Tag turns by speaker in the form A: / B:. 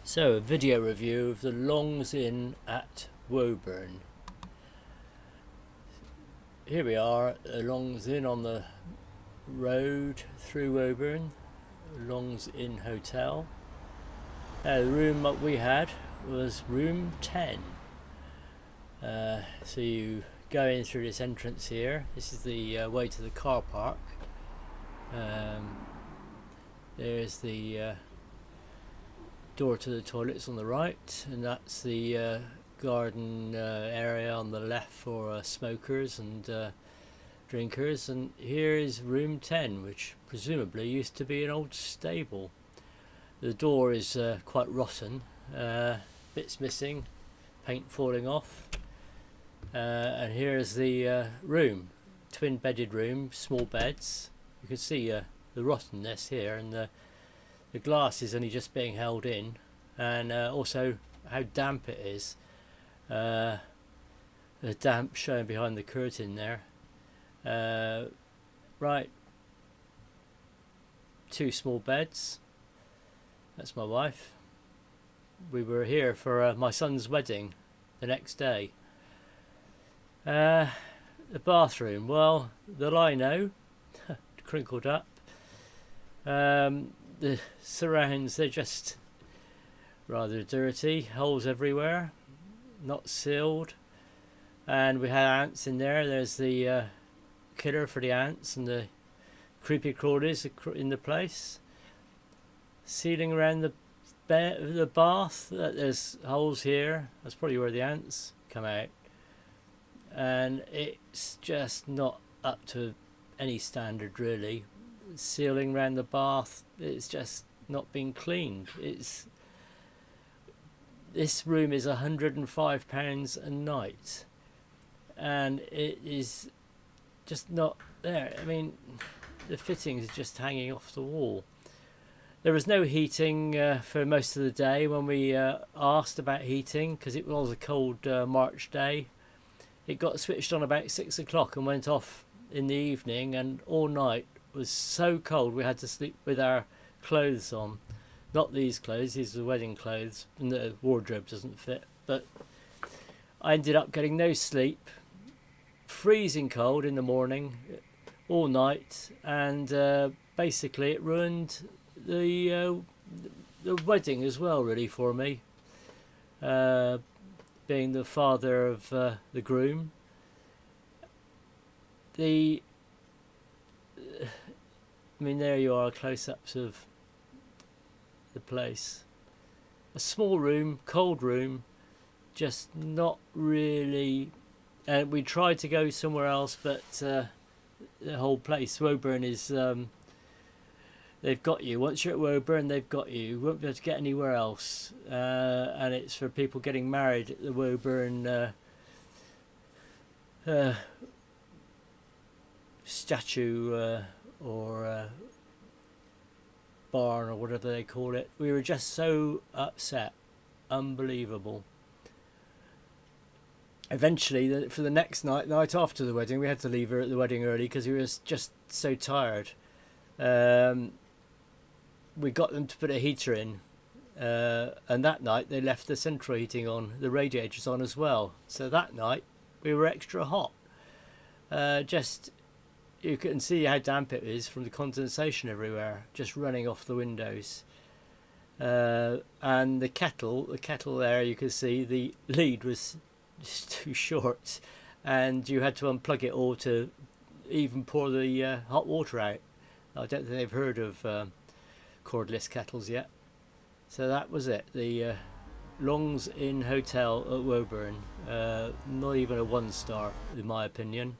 A: So, a video review of the Longs Inn at Woburn. Here we are at the Longs Inn on the road through Woburn, Longs Inn Hotel. The room that we had was room 10. So you go in through this entrance here. This is the way to the car park. There's the door to the toilets on the right, and that's the garden area on the left for smokers and drinkers. And here is room 10, which presumably used to be an old stable. The door is quite rotten, bits missing, paint falling off, and here is the room, twin bedded room, small beds. You can see the rottenness here, and the glass is only just being held in, and also how damp it is. The damp showing behind the curtain there. Right, two small beds. That's my wife. We were here for my son's wedding the next day. The bathroom, well, the lino crinkled up. The surrounds, they're just rather dirty, holes everywhere, not sealed, and we had ants in there. There's the killer for the ants and the creepy crawlies in the place. Ceiling around the bath, there's holes here. That's probably where the ants come out, and it's just not up to any standard really. Ceiling around the bath, it's just not been cleaned. This room is £105 a night, and it is just not there. I mean, the fittings are just hanging off the wall. There was no heating for most of the day when we asked about heating, because it was a cold March day. It got switched on about 6 o'clock and went off in the evening, and all night was so cold we had to sleep with our clothes on. Not these clothes, these are wedding clothes, and the wardrobe doesn't fit. But I ended up getting no sleep, freezing cold in the morning, all night, and basically it ruined the wedding as well, really, for me. Being the father of the groom, I mean, there you are, close-ups of the place. A small room, cold room, just not really. And we tried to go somewhere else, but the whole place, Woburn, is they've got you. Once you're at Woburn, they've got you. You won't be able to get anywhere else. And it's for people getting married at the Woburn statue or barn, or whatever they call it. We were just so upset, unbelievable. Eventually, for the next night after the wedding, we had to leave her at the wedding early because we were just so tired. We got them to put a heater in, and that night they left the central heating on, the radiators on as well. So that night we were extra hot. You can see how damp it is from the condensation everywhere, just running off the windows. And the kettle there, you can see the lead was just too short, and you had to unplug it all to even pour the hot water out. I don't think they've heard of cordless kettles yet. So that was it, the Longs Inn Hotel at Woburn. Not even a 1 star in my opinion.